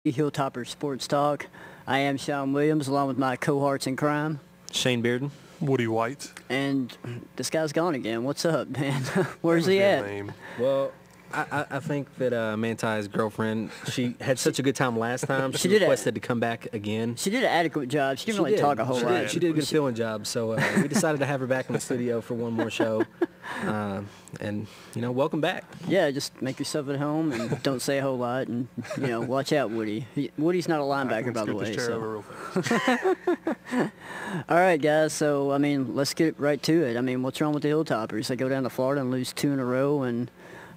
Hilltopper Sports Talk. I am Sean Williams, along with my cohorts in crime. Shane Bearden. Woody White. And this guy's gone again. What's up, man? Where's he at? Name. Well, I think that Manti's girlfriend, she had such a good time last time. She did requested to come back again. She did an adequate job. She didn't really talk a whole lot. She did a good filling job, so we decided to have her back in the studio for one more show. And, welcome back. Yeah, just make yourself at home and don't say a whole lot. And, watch out, Woody. Woody's not a linebacker, by the way. So. All right, guys. So, let's get right to it. What's wrong with the Hilltoppers? They go down to Florida and lose 2 in a row. And,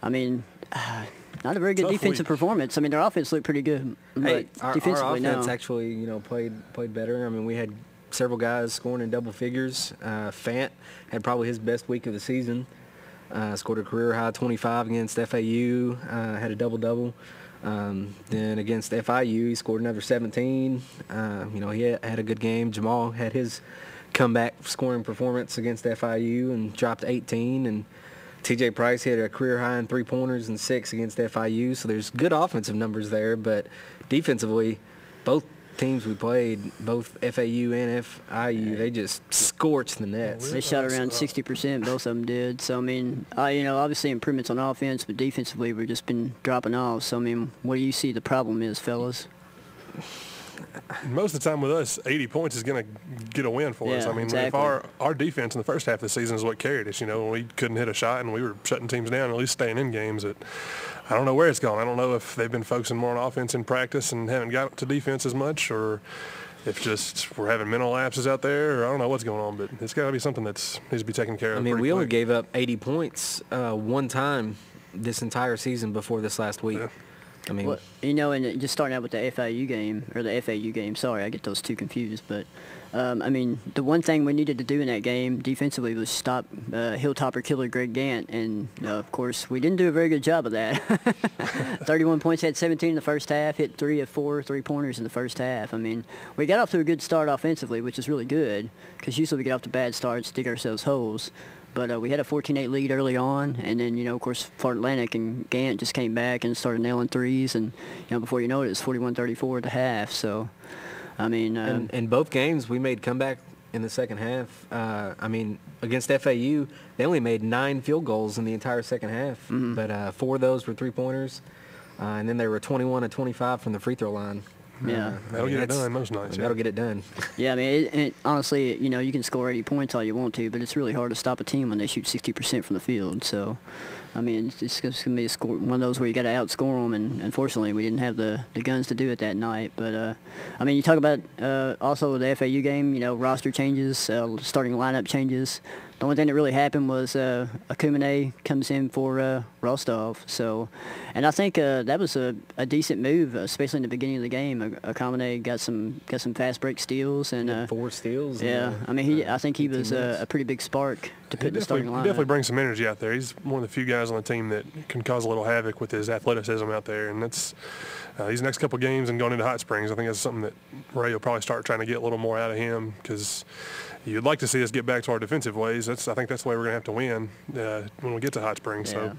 not a very good defensive performance. Their offense looked pretty good. Hey, but defensively, our offense actually, played better. We had several guys scoring in double figures. Fant had probably his best week of the season. Scored a career high 25 against FAU. Had a double-double. Then against FIU, he scored another 17. He had a good game. Jamal had his comeback scoring performance against FIU and dropped 18. And TJ Price hit a career high in 3-pointers and 6 against FIU. So there's good offensive numbers there, but defensively, both teams we played, both FAU and FIU, they just scorched the nets. They shot around 60%, both of them did. So, obviously improvements on offense, but defensively we've just been dropping off. So, what do you see the problem is, fellas? Most of the time with us, 80 points is going to get a win for us. Exactly. If our defense in the first half of the season is what carried us, when we couldn't hit a shot and we were shutting teams down, at least staying in games. I don't know where it's gone. I don't know if they've been focusing more on offense in practice and haven't got to defense as much, or if just we're having mental lapses out there, or I don't know what's going on, but it's got to be something that needs to be taken care of. We only gave up 80 points one time this entire season before this last week. Yeah. And just starting out with the FAU game, sorry, I get those two confused, but, the one thing we needed to do in that game defensively was stop Hilltopper killer Greg Gant, and, of course, we didn't do a very good job of that. 31 points, had 17 in the first half, hit 3 of 4 3-pointers in the first half. We got off to a good start offensively, which is really good, because usually we get off to bad starts, dig ourselves holes. But we had a 14-8 lead early on, and then, of course, Florida Atlantic and Gant just came back and started nailing threes, and, before you know it, it's 41-34 at the half. So, in both games, we made comeback in the second half. Against FAU, they only made 9 field goals in the entire second half, but 4 of those were 3-pointers, and then they were 21 of 25 from the free throw line. Yeah, that'll get it done most nights. That'll get it done. Yeah, honestly, you can score 80 points all you want to, but it's really hard to stop a team when they shoot 60% from the field. So, it's going to be one of those where you got to outscore them, and unfortunately, we didn't have the guns to do it that night. But you talk about also the FAU game, roster changes, starting lineup changes. The only thing that really happened was Akumene comes in for Rostov. So, and I think that was a decent move, especially in the beginning of the game. Akumene got some fast break steals and 4 steals. Yeah, I think he was a pretty big spark to put in the starting lineup. He definitely brings some energy out there. He's one of the few guys on the team that can cause a little havoc with his athleticism out there, and that's these next couple games and going into Hot Springs. I think that's something that Ray will probably start trying to get a little more out of him, because you'd like to see us get back to our defensive ways. I think that's the way we're going to have to win when we get to Hot Springs. Yeah. So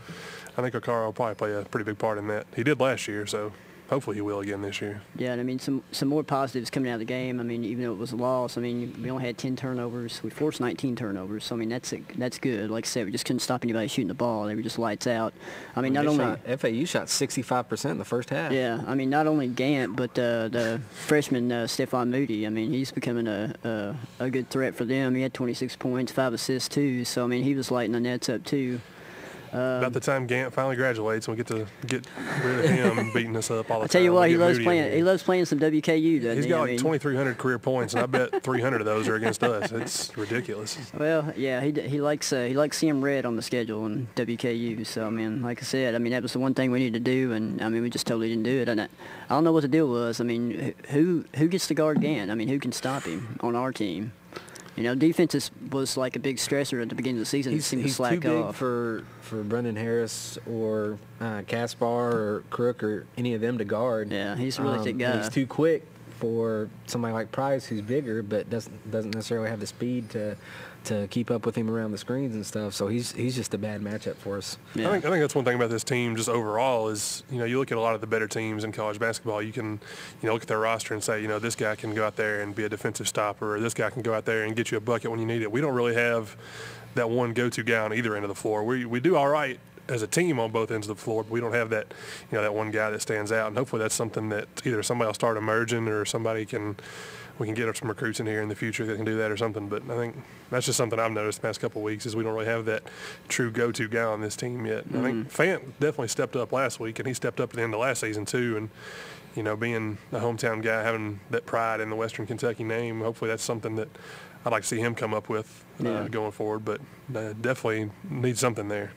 I think Okara will probably play a pretty big part in that. He did last year, so hopefully he will again this year. Yeah, and some more positives coming out of the game. Even though it was a loss, we only had 10 turnovers. We forced 19 turnovers. So that's good. Like I said, we just couldn't stop anybody shooting the ball. They were just lights out. FAU shot 65% in the first half. Yeah, not only Gant, but the freshman Stephon Moody. He's becoming a good threat for them. He had 26 points, 5 assists too. So he was lighting the nets up too. About the time Gant finally graduates, and we get to get rid of him beating us up all the time. I tell you what, he loves playing. He loves playing some WKU, doesn't he? He's got like 2,300 career points, and I bet 300 of those are against us. It's ridiculous. Well, yeah, he likes seeing red on the schedule in WKU. So like I said, that was the one thing we needed to do, and we just totally didn't do it. And I don't know what the deal was. Who gets to guard Gant? Who can stop him on our team? Defense was like a big stressor at the beginning of the season. He's too big for Brendan Harris or Caspar or Crook or any of them to guard. Yeah, he's a really thick guy. He's too quick for somebody like Price, who's bigger but doesn't necessarily have the speed to keep up with him around the screens and stuff. So he's just a bad matchup for us. Yeah. I think that's one thing about this team just overall is, you look at a lot of the better teams in college basketball, you can, look at their roster and say, this guy can go out there and be a defensive stopper, or this guy can go out there and get you a bucket when you need it. We don't really have that one go-to guy on either end of the floor. We do all right as a team on both ends of the floor, but we don't have that, that one guy that stands out. And hopefully that's something that either somebody will start emerging or we can get some recruits in here in the future that can do that or something. But I think that's just something I've noticed the past couple of weeks is we don't really have that true go-to guy on this team yet. I think Fant definitely stepped up last week, and he stepped up at the end of last season too. And, being a hometown guy, having that pride in the Western Kentucky name, hopefully that's something that I'd like to see him come up with going forward. But definitely need something there.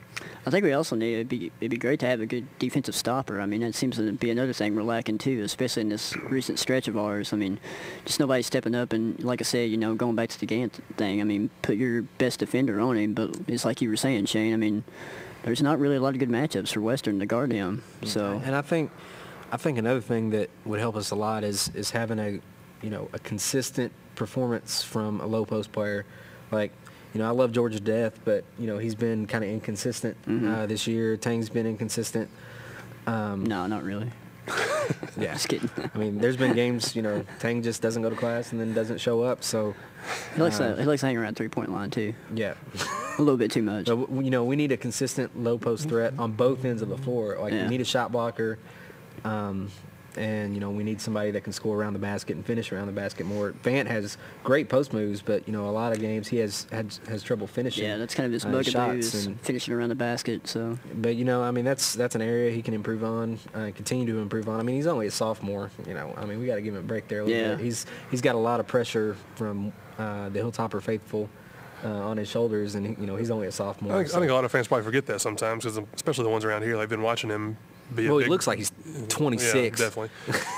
I think we also need, it'd be great to have a good defensive stopper. I mean, that seems to be another thing we're lacking too, especially in this recent stretch of ours. I mean, just nobody stepping up and, like I said, going back to the Gant thing, I mean, put your best defender on him. But it's like you were saying, Shane, I mean, there's not really a lot of good matchups for Western to guard him. So, and I think another thing that would help us a lot is having a consistent performance from a low post player. Like, I love George to death, but he's been kind of inconsistent this year. Tang's been inconsistent. No, not really. Yeah, just kidding. I mean, there's been games Tang just doesn't go to class and then doesn't show up. So he likes hanging around 3-point line too. Yeah, a little bit too much. But we need a consistent low post threat on both ends of the floor. Like we need a shot blocker. And, we need somebody that can score around the basket and finish around the basket more. Fant has great post moves, but, a lot of games he has trouble finishing. Yeah, that's kind of his bugaboo is finishing around the basket. So, but, I mean, that's an area he can improve on, continue to improve on. I mean, he's only a sophomore, I mean, we got to give him a break there a little bit. He's got a lot of pressure from the Hilltopper faithful on his shoulders, and, he's only a sophomore. I think a lot of fans probably forget that sometimes, because especially the ones around here, they've been watching him. He looks like he's 26. Yeah, definitely.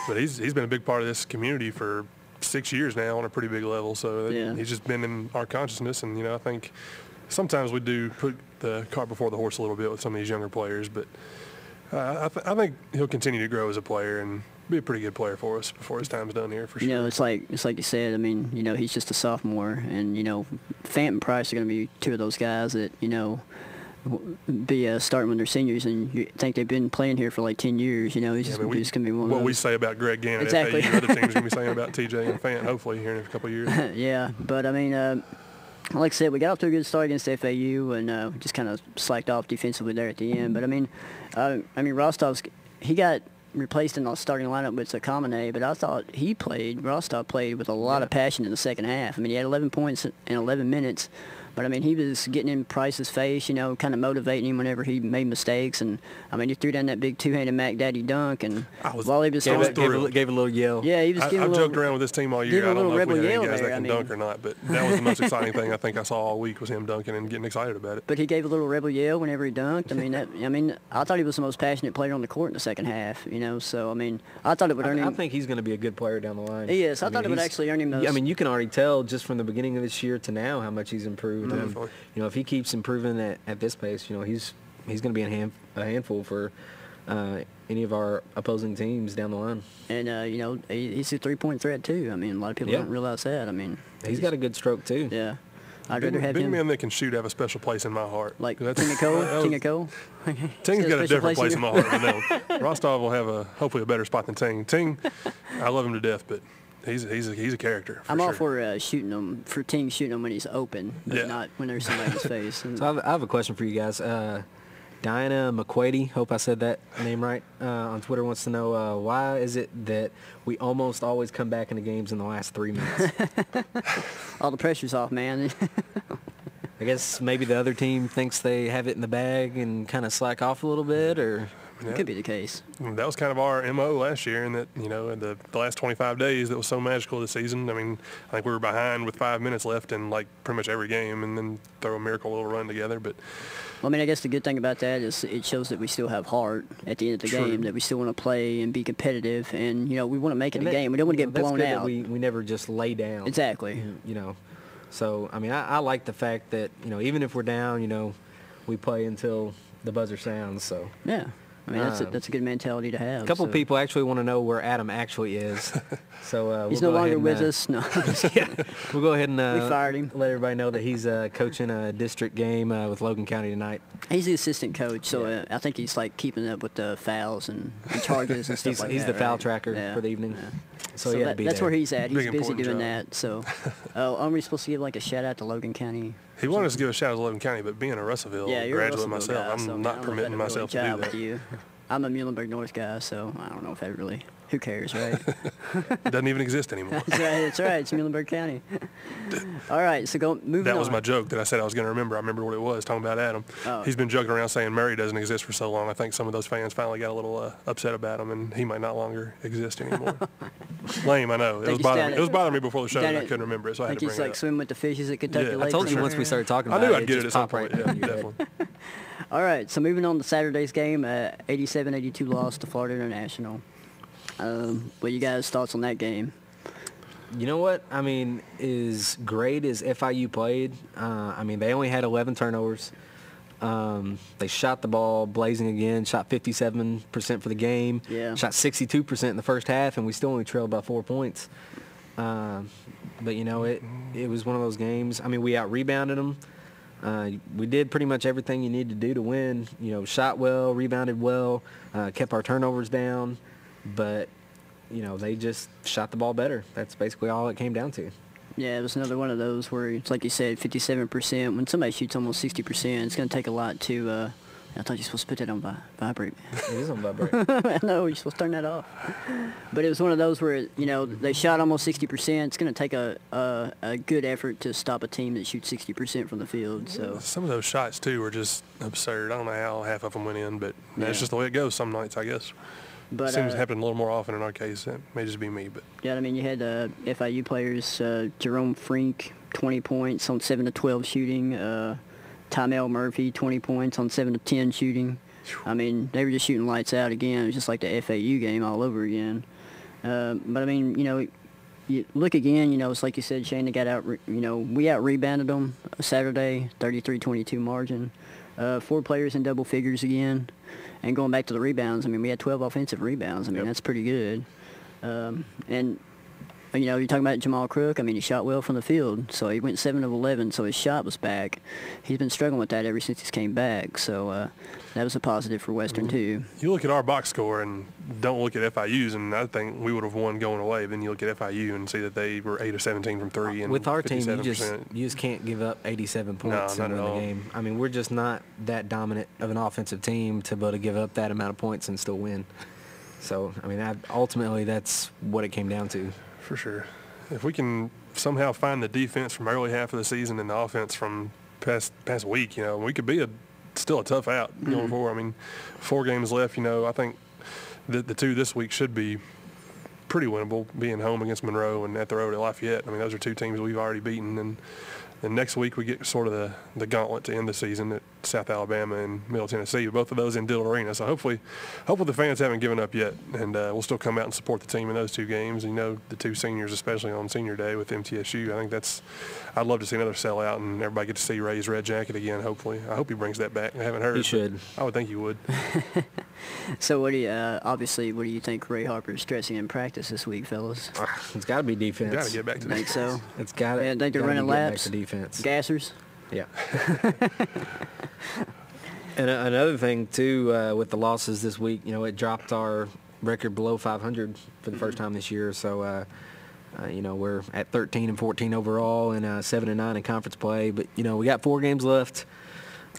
But he's been a big part of this community for 6 years now on a pretty big level. So he's just been in our consciousness. And, I think sometimes we do put the cart before the horse a little bit with some of these younger players. But I think he'll continue to grow as a player and be a pretty good player for us before his time's done here, for sure. It's like you said. I mean, he's just a sophomore. And, Fant and Price are going to be two of those guys that, be starting when they're seniors, and you think they've been playing here for like 10 years. He's just going to be one of those. What we say about Greg Gannon, exactly. FAU, other teams going to be saying about TJ and Fant, hopefully, here in a couple of years. Yeah, but I mean, like I said, we got off to a good start against FAU, and we just kind of slacked off defensively there at the end. But I mean, he got replaced in the starting lineup with Sakamane, but I thought Rostov played with a lot of passion in the second half. I mean, he had 11 points in 11 minutes. But, I mean, he was getting in Price's face, kind of motivating him whenever he made mistakes. And, I mean, he threw down that big two-handed Mac Daddy dunk. And while he was gave a little yell. Yeah, he was giving I've joked around with this team all year. I don't know if we had any guys that can dunk or not. But that was the most exciting thing I think I saw all week was him dunking and getting excited about it. But he gave a little rebel yell whenever he dunked. I mean, I thought he was the most passionate player on the court in the second half, So, I mean, I thought it would earn him. I think he's going to be a good player down the line. He is. I thought it would actually earn him those. I mean, you can already tell just from the beginning of this year to now how much he's improved. Definitely. If he keeps improving at this pace, he's going to be a handful for any of our opposing teams down the line. And he's a 3-point threat too. I mean, a lot of people don't realize that. I mean, he's got a good stroke too. Yeah, I'd rather have big him. men that can shoot have a special place in my heart. Like King of Cole. King of Cole. Ting's got a different place in my heart than them. Rostov will have hopefully a better spot than Ting. Ting, I love him to death, but he's a character. I'm all for shooting him, for Ting shooting him when he's open, but not when there's somebody in his face. So I have a question for you guys. Diana McQuady, hope I said that name right, on Twitter wants to know why is it that we almost always come back into games in the last 3 minutes? All the pressure's off, man. I guess maybe the other team thinks they have it in the bag and kind of slack off a little bit, or... It could be the case. That was kind of our MO last year, and that, in the last 25 days that was so magical this season. I mean, I think we were behind with 5 minutes left in like pretty much every game, and then throw a miracle little run together. But well, I mean, I guess the good thing about that is it shows that we still have heart at the end of the game, that we still want to play and be competitive, and we want to make it a game. We don't want to get blown out. We never just lay down. Exactly. So I mean, I like the fact that even if we're down, we play until the buzzer sounds. So yeah. I mean, that's a good mentality to have. A couple so. people actually want to know where Adam actually is. So He's we'll no go ahead longer and, with us. No. we'll go ahead and We fired him. let everybody know that he's coaching a district game with Logan County tonight. He's the assistant coach, so I think he's like keeping up with the fals and charges and stuff like that. He's the foul right? tracker for the evening. Yeah. So he had to be that's there. where he's at. He's Big busy important doing job. that. So, aren't we supposed to give like a shout out to Logan County? He wanted us to give a shout out to Logan County, but being a Russellville Yeah, you're graduate a Russellville myself, guy, so, I'm I not don't know if permitting that'd really myself to do jive that. with you. I'm a Muhlenberg North guy, so I don't know if that really. Who cares, right? It doesn't even exist anymore. That's right. It's Muhlenberg County. All right, so moving on. That was my joke that I said I was going to remember. I remember what it was, talking about Adam. Oh. He's been joking around saying Murray doesn't exist for so long. I think some of those fans finally got a little upset about him, and he might not longer exist anymore. Lame, I know. It was bothering me before the show, and I couldn't remember it, so I had to think bring he's it like up. swimming with the fishes at Kentucky Yeah, I Lake. I told you or once we started talking I about knew it, I'd get it at just some popped right point. Yeah, into your head. definitely. All right, so moving on to Saturday's game, 87-82 loss to Florida International. What you guys' thoughts on that game? You know what? I mean, as great as FIU played, I mean, they only had 11 turnovers. They shot the ball blazing again, shot 57% for the game, shot 62% in the first half, and we still only trailed by 4 points. But, you know, it was one of those games. I mean, we out-rebounded them. We did pretty much everything you need to do to win. You know, shot well, rebounded well, kept our turnovers down. But, you know, they just shot the ball better. That's basically all it came down to. Yeah, it was another one of those where it's like you said, 57%. When somebody shoots almost 60%, it's going to take a lot to I thought you were supposed to put that on vibrate. It is on vibrate. No, you're supposed to turn that off. But it was one of those where, you know, they shot almost 60%. It's going to take a good effort to stop a team that shoots 60% from the field. So some of those shots, too, were just absurd. I don't know how half of them went in, but that's just the way it goes some nights, I guess. But, seems to happen a little more often in our case. It may just be me, but yeah, I mean, you had FIU players, Jerome Frink, 20 points on 7 to 12 shooting. Tymel Murphy, 20 points on 7 to 10 shooting. I mean, they were just shooting lights out again. It was just like the FAU game all over again. But I mean, you know, you look again. You know, it's like you said, Shane. They got out. You know, we out rebounded them Saturday, 33-22 margin. 4 players in double figures again. And going back to the rebounds, I mean, we had 12 offensive rebounds. I mean, that's pretty good. And, you know, you're talking about Jamal Crook. I mean, he shot well from the field. So he went 7 of 11, so his shot was back. He's been struggling with that ever since he came back. So that was a positive for Western, too. You look at our box score and don't look at FIU's, and I think we would have won going away. Then you look at FIU and see that they were 8 of 17 from 3 and with our 57%. team, you just can't give up 87 points No, and not win at the all. game. I mean, we're just not that dominant of an offensive team to be able to give up that amount of points and still win. So, I mean, ultimately, that's what it came down to. For sure. If we can somehow find the defense from early half of the season and the offense from past week, you know, we could be still a tough out going forward. I mean, 4 games left, you know, I think the 2 this week should be pretty winnable, being home against Monroe and at the road at Lafayette. I mean, those are 2 teams we've already beaten. And then next week we get sort of the gauntlet to end the season at South Alabama and Middle Tennessee, both of those in Dillard Arena. So hopefully the fans haven't given up yet, and we'll still come out and support the team in those 2 games. You know, the 2 seniors, especially on senior day with MTSU, I think I'd love to see another sellout and everybody get to see Ray's red jacket again, hopefully. I hope he brings that back. I haven't heard. He should. I would think he would. So what do you think Ray Harper is stressing in practice this week, fellas? It's got to be defense. Got to get back to Think that. so? It's got to. Yeah, think they're running back laps? to defense. Gassers? Yeah. And another thing too, with the losses this week, you know, it dropped our record below 500 for the first time this year. So, you know, we're at 13-14 overall and 7-9 in conference play. But you know, we got 4 games left.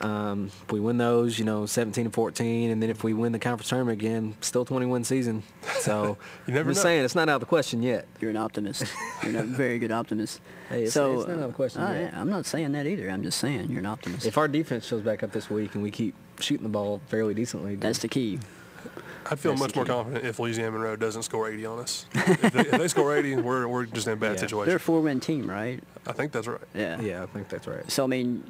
If we win those, you know, 17-14, and then if we win the conference tournament again, still 21 season. So You never I'm just know. saying it's not out of the question yet. You're an optimist. You're a very good optimist. Hey, it's so, not out of the question yet. I'm not saying that either. I'm just saying you're an optimist. If our defense shows back up this week and we keep shooting the ball fairly decently, then That's the key. I'd feel That's much the more key. confident if Louisiana Monroe doesn't score 80 on us. If they score 80, we're just in a bad Yeah. situation. They're a 4-win team, right? I think that's right. Yeah. yeah, I think that's right. So, I mean,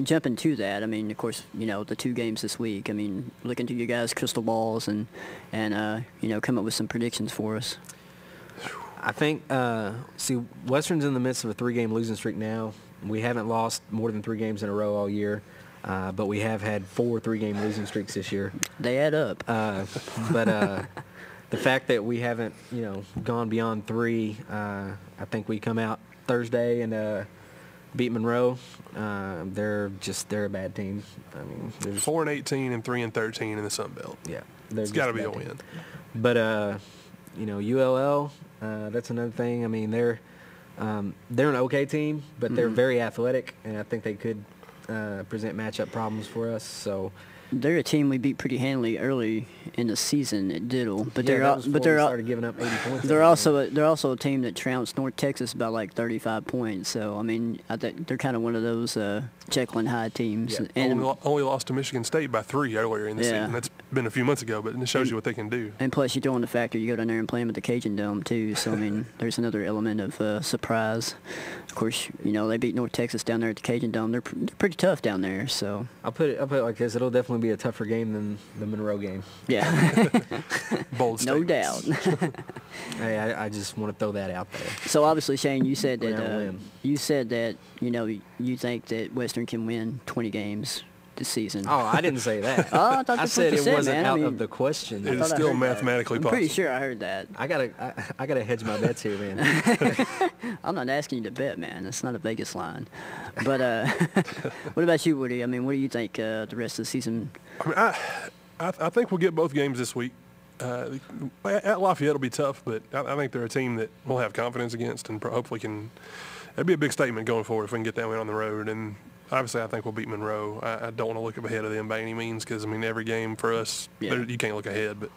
jumping to that, I mean, of course, you know, the 2 games this week, I mean, look into you guys' crystal balls and you know, come up with some predictions for us. I think, see, Western's in the midst of a 3-game losing streak now. We haven't lost more than 3 games in a row all year, but we have had 4 3-game losing streaks this year. They add up. But the fact that we haven't, gone beyond 3, I think we come out Thursday and beat Monroe. They're a bad team. I mean, 4-18 and 3-13 in the Sun Belt. Yeah, it's got to be a win. But ULL, that's another thing. I mean, they're an okay team, but they're very athletic, and I think they could present matchup problems for us. So. They're a team we beat pretty handily early in the season at Diddle, but Yeah, they're started giving up 80 points. they're also a team that trounced North Texas by like 35 points. So I mean, I think they're kind of one of those Jekyll and Hyde teams. Yeah. And only lost to Michigan State by 3 earlier in the season. That's been a few months ago, but it shows you what they can do. And plus, you throw in the factor you go down there and play them at the Cajun Dome too. So I mean, there's another element of surprise. Of course, they beat North Texas down there at the Cajun Dome. They're pretty tough down there. So I'll put it like this: it'll definitely be a tougher game than the Monroe game. Yeah. Bold No statements. doubt. Hey, I just want to throw that out there. So obviously, Shane, you said We're gonna that win. you think that Western can win 20 games this season. Oh, I didn't say that. Oh, I thought I that's said what you it said, wasn't man. out I mean, of the question. It is thought I still heard that. mathematically I'm possible. pretty sure I heard that. I gotta hedge my bets here, man. I'm not asking you to bet, man. That's not a Vegas line. But what about you, Woody? I mean, what do you think the rest of the season? I mean, I think we'll get both games this week. At Lafayette will be tough, but I think they're a team that we'll have confidence against and hopefully can. It'd be a big statement going forward if we can get that win on the road. And obviously, I think we'll beat Monroe. I don't want to look ahead of them by any means because, I mean, every game for us, you can't look ahead. But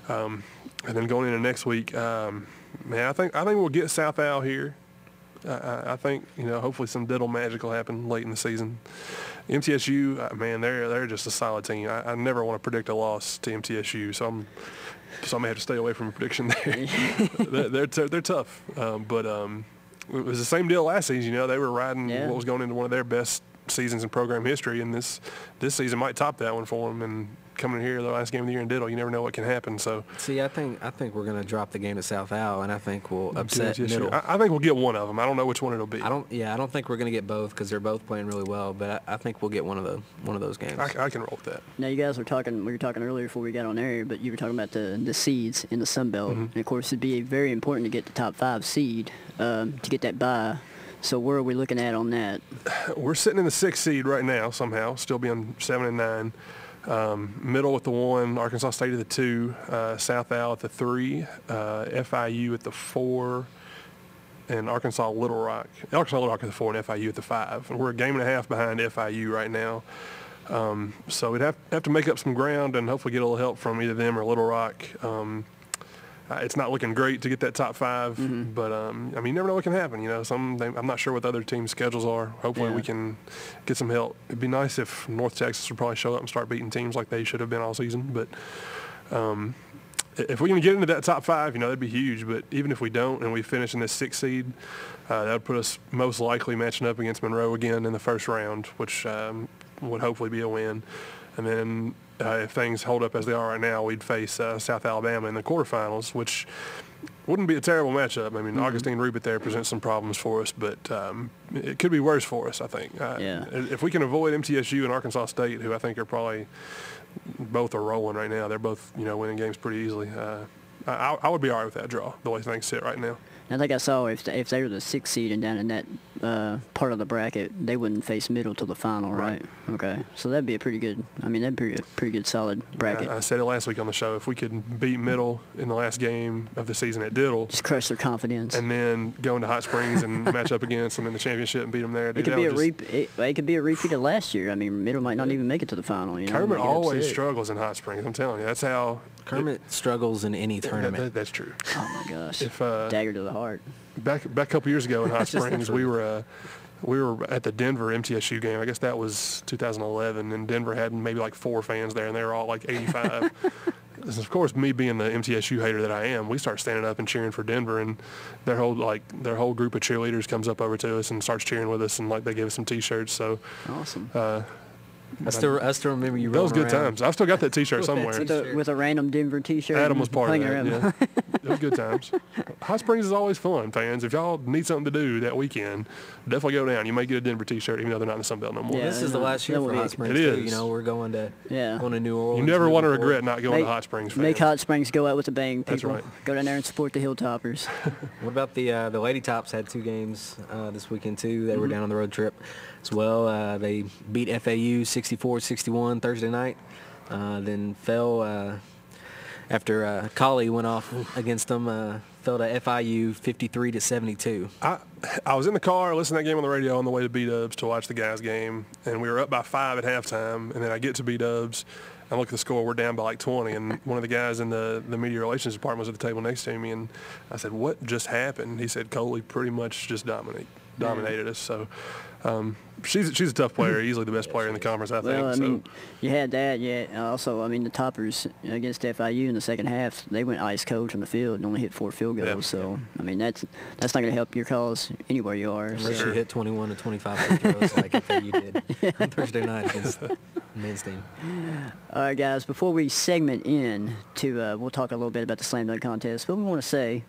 and then going into next week, man, I think we'll get South Al here. I think, hopefully some diddle magic will happen late in the season. MTSU, man, they're just a solid team. I never want to predict a loss to MTSU, so I may have to stay away from a prediction there. they're tough, but it was the same deal last season. They were riding what was going into one of their best seasons in program history, and this season might top that one for them. And coming here, the last game of the year in Diddle, you never know what can happen. So see, I think we're gonna drop the game to South Al, and I think we'll upset Middle. I think we'll get one of them. I don't know which one it'll be. I don't think we're gonna get both because they're both playing really well. But I think we'll get one of those games. I can roll with that. Now, you guys were talking. We were talking earlier before we got on air, but you were talking about the seeds in the Sun Belt, and of course, it'd be very important to get the top 5 seed to get that bye. So where are we looking at on that? We're sitting in the 6th seed right now somehow, still being 7 and 9. Middle at the 1, Arkansas State at the 2, South Al at the 3, FIU at the 4, and Arkansas Little Rock at the 4 and FIU at the 5. And we're a game and a half behind FIU right now. So we'd have to make up some ground and hopefully get a little help from either them or Little Rock. It's not looking great to get that top 5, but I mean, you never know what can happen. I'm not sure what the other teams' schedules are. Hopefully, we can get some help. It'd be nice if North Texas would probably show up and start beating teams like they should have been all season. But if we can get into that top 5, that'd be huge. But even if we don't and we finish in this 6th seed, that would put us most likely matching up against Monroe again in the first round, which would hopefully be a win. And then if things hold up as they are right now, we'd face South Alabama in the quarterfinals, which wouldn't be a terrible matchup. I mean, Augustine Rubit there presents some problems for us, but it could be worse for us, I think. If we can avoid MTSU and Arkansas State, who I think are probably both are rolling right now, they're both winning games pretty easily. I would be all right with that draw, the way things sit right now. I think I saw if they were the 6th seed and down in that part of the bracket, they wouldn't face Middle till the final, right? Okay, so that'd be a pretty good. I mean, that'd be a pretty good solid bracket. I said it last week on the show. If we could beat Middle in the last game of the season at Diddle, just crush their confidence, and then go into Hot Springs and match up against them in the championship and beat them there. It could be it could be a repeat of last year. I mean, Middle might not even make it to the final. Kermit always struggles in Hot Springs. I'm telling you, that's how Kermit struggles in any tournament. That's true. Oh my gosh! Dagger to the heart. Back a couple years ago in Hot Springs, we were at the Denver MTSU game. I guess that was 2011, and Denver had maybe like 4 fans there, and they were all like 85. Of course, me being the MTSU hater that I am, we start standing up and cheering for Denver, and their whole group of cheerleaders comes up over to us and starts cheering with us, and like they give us some T-shirts. So awesome. I still remember you Those rolling good around. times. I've still got that T-shirt With that somewhere. T-shirt. With a random Denver T-shirt. Adam was part of hanging that. around. Yeah. It was good times. Hot Springs is always fun, fans. If y'all need something to do that weekend, definitely go down. You may get a Denver T-shirt, even though they're not in the Sun Belt no more. Yeah. This is the last year That for will be- Hot Springs. It too. is. You know, we're going to New Orleans. You never want to moving regret forward. not going to Hot Springs. Fans. Make Hot Springs go out with a bang, people. That's right. Go down there and support the Hilltoppers. What about the Lady Tops? Had 2 games this weekend too. They were down on the road trip as well. They beat FAU 64-61 Thursday night. Then fell after Colley went off against them. Fell to FIU 53-72. I was in the car listening to that game on the radio on the way to B-Dubs to watch the guys' game, and we were up by 5 at halftime, and then I get to B-Dubs, and look at the score, we're down by like 20, and one of the guys in the media relations department was at the table next to me, and I said, what just happened? He said, Coley pretty much just dominated us, so she's a tough player, easily the best player in the conference, I think. Well, I so. mean, you had that, yeah. Also, I mean, the Toppers against FIU in the second half, they went ice cold from the field and only hit 4 field goals. Yeah. So, I mean, that's not going to help your cause anywhere you are. Unless So. you hit 21 to 25 free throws like FAU did on Thursday night against the men's team. All right, guys, before we segment in to, we'll talk a little bit about the slam dunk contest, but we want to say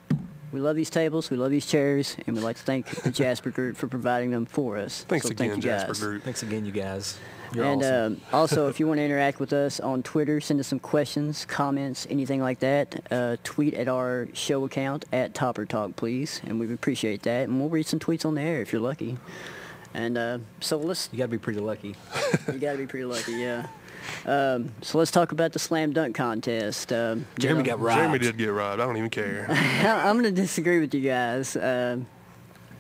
we love these tables, we love these chairs, and we'd like to thank the Jasper Group for providing them for us. Thanks So again, thank you Jasper guys. Group. Thanks again, you guys. You're And awesome. also, if you want to interact with us on Twitter, send us some questions, comments, anything like that. Tweet at our show account at TopperTalk, please, and we would appreciate that. And we'll read some tweets on the air if you're lucky. And so let's. You got to be pretty lucky. You got to be pretty lucky, yeah. So let's talk about the slam dunk contest. Jeremy got robbed. Jeremy did get robbed. I don't even care. I'm going to disagree with you guys.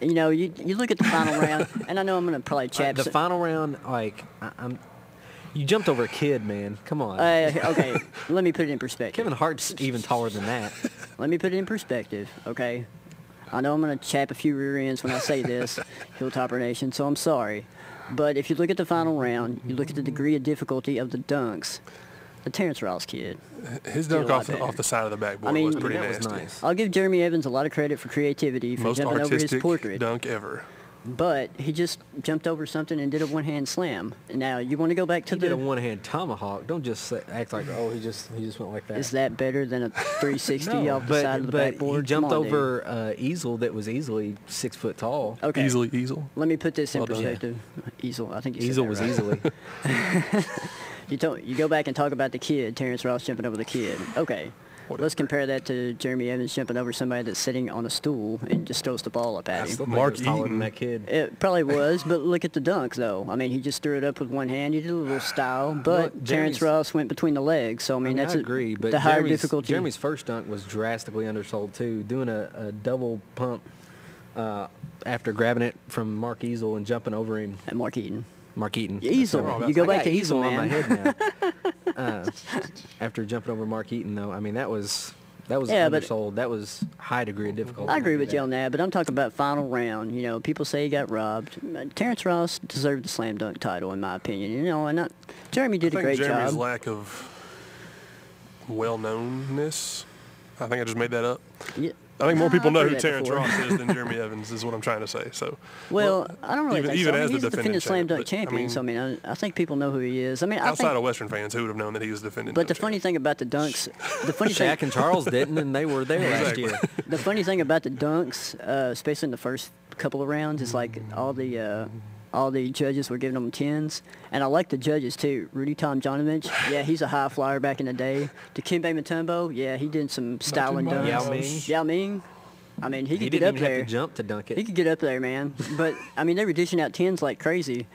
You know, you look at the final round, and I know I'm going to probably chat. The final round, like, you jumped over a kid, man. Come on. Okay, let me put it in perspective. Kevin Hart's even taller than that. Let me put it in perspective, okay? I know I'm going to chap a few rear ends when I say this, Hilltopper Nation, so I'm sorry. But if you look at the final round, you look at the degree of difficulty of the dunks, the Terrence Ross kid. His did a dunk lot off better. the side of the backboard I mean, was pretty that was nasty. nice. I'll give Jeremy Evans a lot of credit for creativity for Most jumping over his artistic portrait. dunk ever. But he just jumped over something and did a one-hand slam. Now, you want to go back to He did a the... one-hand tomahawk. Don't just act like, oh, he just went like that. Is that better than a 360 off the side of the but backboard? he jumped Come on, dude. over easel that was easily 6 foot tall. Okay. Easel. Let me put this in Well done. perspective. Easel, I think you said Easel that was right. easily. You go back and talk about the kid, Terrence Ross jumping over the kid. Okay. Let's compare that to Jeremy Evans jumping over somebody that's sitting on a stool and just throws the ball up I at still him. think Mark he was taller Eaton. than that kid. It probably was, but look at the dunks, though. I mean, he just threw it up with one hand. He did a little style, but Terrence Jeremy's- Ross went between the legs. So, I mean, that's I agree, but the higher Jeremy's, difficulty. Jeremy's first dunk was drastically undersold too, doing a double pump after grabbing it from Mark Easel and jumping over him. At Mark Eaton. Mark Eaton. Easel. Oh, You go I back got to Easel, on my man. head now. After jumping over Mark Eaton, though, I mean that was Yeah, but- undersold. That was high degree of difficulty. I agree with you on that, but I'm talking about final round. You know, people say he got robbed. Terrence Ross deserved the slam dunk title, in my opinion. You know, and Jeremy did I a think great Jeremy's job. lack of well-knownness. I think I just made that up. Yeah. I think more people I've know heard who that Terrence before. Ross is than Jeremy Evans is what I'm trying to say. So, Well, I don't really even- think even so. I as mean, he's the the defending defending slam champ, dunk but, I champion, mean- so I mean, I think people know who he is. I mean, I outside think, of Western fans, who would have known that he was defending? but the dunk funny champ? thing about the dunks, the funny thing, Shaq and Charles didn't, and they were there last Exactly. year. the funny thing about the dunks, especially in the first couple of rounds, is like all the judges were giving them 10s, and I like the judges too. Rudy Tomjanovich, yeah, he's a high flyer back in the day. Dikembe Mutombo, yeah, he did some styling much. dunks. Yao Ming. Yao Ming, I mean, he He could get didn't up even there. have to jump to dunk He it. could get up there, man. But, I mean, they were dishing out 10s like crazy.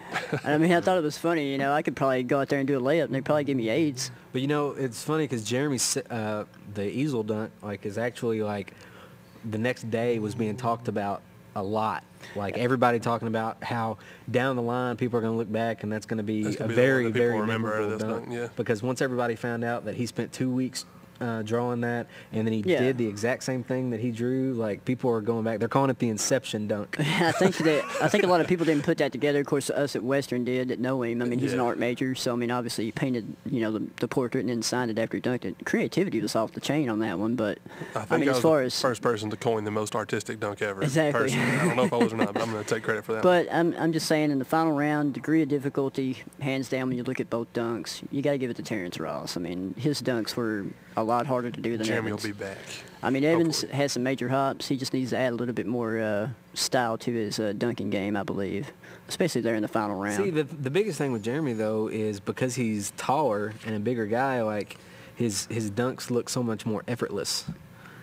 And, I mean, I thought it was funny. You know, I could probably go out there and do a layup, and they'd probably give me 8s. But you know, it's funny because Jeremy's the easel dunk is actually the next day was being talked about a lot. Like everybody talking about how down the line people are going to look back and that's going to be That's a gonna be the one very, that people very remember out of memorable this dunk. dunk, yeah. Because once everybody found out that he spent 2 weeks drawing that, and then he did the exact same thing that he drew. Like, people are going back. They're calling it the Inception dunk. I think a lot of people didn't put that together. Of course, us at Western did that know him. I mean, he's an art major, so I mean, obviously he painted, the portrait and then signed it after he dunked it. Creativity was off the chain on that one, but I mean, as far as first person to coin the most artistic dunk ever. Exactly. Personally. I don't know if I was or not, but I'm going to take credit for that. But I'm just saying, in the final round, degree of difficulty, hands down, when you look at both dunks, you got to give it to Terrence Ross. I mean, his dunks were a lot harder to do than Jeremy Evans. will be back. I mean, Evans has some major hops. He just needs to add a little bit more style to his dunking game, I believe, especially there in the final round. See, the biggest thing with Jeremy, though, is because he's taller and a bigger guy, like, his dunks look so much more effortless.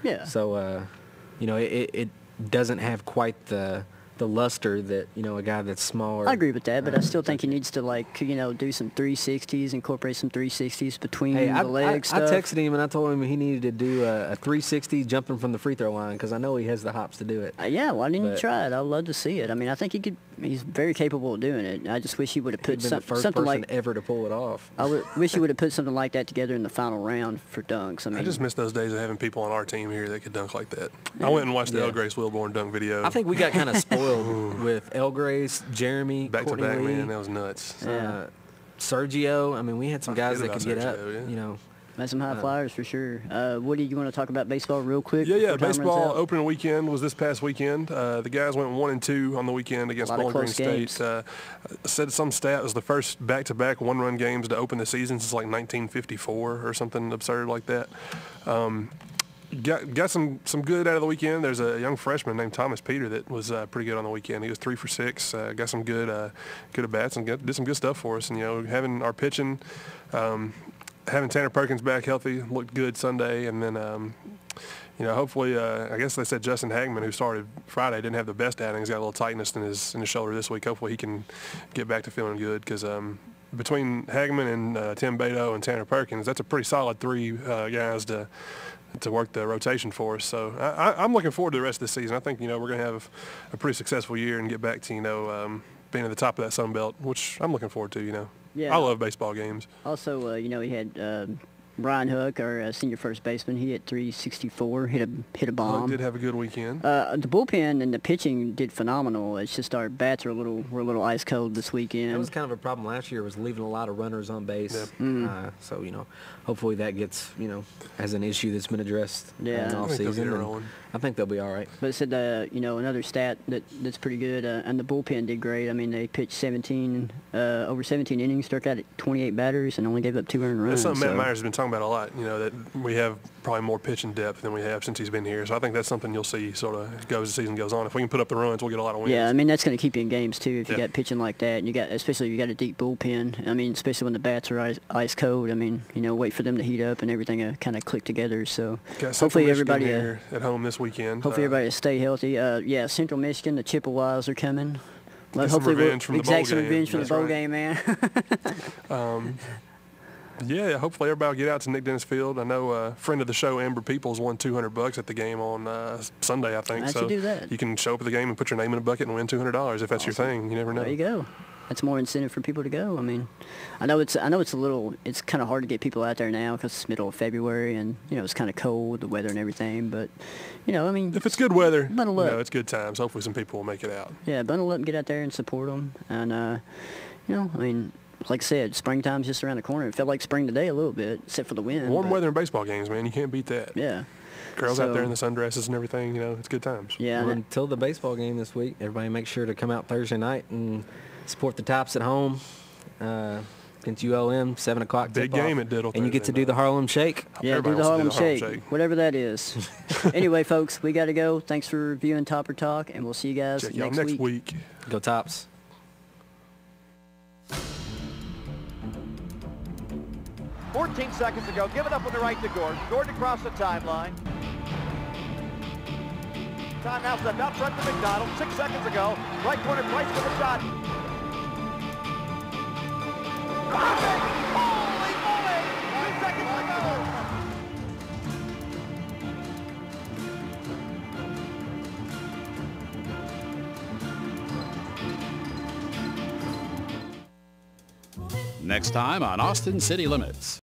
Yeah. So, it doesn't have quite the luster that, a guy that's smaller. I agree with that, but I still think he needs to, do some 360s, incorporate some 360s between the legs. I texted him and I told him he needed to do a 360 jumping from the free throw line because I know he has the hops to do it. Yeah, why didn't you try it? I'd love to see it. I mean, I think he's very capable of doing it. I just wish he would have put the first something person like ever to pull it off. I wish he would have put something like that together in the final round for dunks. I just miss those days of having people on our team here that could dunk like that. I went and watched the El Grace Wilborn dunk video. I think we got kind of spoiled with El Grace, Jeremy, back Courtney to back, Lee, man. That was nuts. Sergio. I mean, we had some guys that could get up. Yeah. Had some high flyers for sure. Woody, you want to talk about baseball real quick? Yeah. Baseball opening weekend was this past weekend. The guys went 1-2 on the weekend against Bowling Green State. Said some stat was the first back-to-back one-run games to open the season since like 1954 or something absurd like that. Got some good out of the weekend. There's a young freshman named Thomas Peter that was pretty good on the weekend. He was 3 for 6. Got some good at bats and did some good stuff for us. And having our pitching, having Tanner Perkins back healthy looked good Sunday. And then hopefully, I guess they said Justin Hagman, who started Friday, didn't have the best outing. He's got a little tightness in his shoulder this week. Hopefully he can get back to feeling good because between Hagman and Tim Beto and Tanner Perkins, that's a pretty solid 3 guys to work the rotation for us. So I'm looking forward to the rest of the season. I think, we're going to have a pretty successful year and get back to, being at the top of that Sun Belt, which I'm looking forward to, Yeah. I love baseball games. Also, he had Brian Hook, our senior first baseman. He hit 364, hit a bomb. Hook did have a good weekend. The bullpen and the pitching did phenomenal. It's just our bats were a little ice cold this weekend. That was kind of a problem last year, was leaving a lot of runners on base. Yeah. So, hopefully that gets, as an issue that's been addressed in the I think they'll get it offseason. rolling. I think they'll be all right. But it said, another stat that's pretty good, and the bullpen did great. I mean, they pitched over 17 innings, struck out at 28 batters, and only gave up 2 earned runs. That's something Matt Myers has been talking about a lot, that we have probably more pitching depth than we have since he's been here. So I think that's something you'll see sort of as the season goes on. If we can put up the runs, we'll get a lot of wins. Yeah, I mean, that's going to keep you in games, too, if you got pitching like that. And especially if you got a deep bullpen. I mean, especially when the bats are ice cold. I mean, wait for them to heat up and everything kind of click together. So hopefully everybody here at home this weekend. Hopefully everybody will stay healthy. Central Michigan, the Chippewas are coming. Hopefully revenge from the bowl game. Revenge from the bowl game, man. Yeah, hopefully everybody will get out to Nick Dennis Field. I know a friend of the show, Amber Peoples, won $200 at the game on Sunday, I think. I should do that. You can show up at the game and put your name in a bucket and win $200 if that's your thing. You never know. There you go. That's more incentive for people to go. I mean, I know it's kind of hard to get people out there now because it's middle of February and it's kind of cold, the weather and everything. But I mean, if it's good weather, bundle up. It's good times. Hopefully some people will make it out. Yeah, bundle up and get out there and support them. And I mean, like I said, springtime's just around the corner. It felt like spring today a little bit, except for the wind. Warm weather in baseball games, man. You can't beat that. Yeah. Girls out there in the sundresses and everything, it's good times. Yeah. Well, until the baseball game this week, everybody make sure to come out Thursday night and support the Tops at home against ULM, 7 o'clock Big game at Diddle. And you get to do the Harlem Shake. Yeah, do the Harlem Shake, whatever that is. Anyway, folks, we got to go. Thanks for viewing Topper Talk, and we'll see you guys Check y'all next week. Go Tops. 14 seconds to go. Give it up on the right to Gordon. Gordon across the timeline. Timeout's left out front to McDonald. 6 seconds ago. Right corner, Price for the shot. Perfect! Holy moly! 2 seconds to go. Next time on Austin City Limits.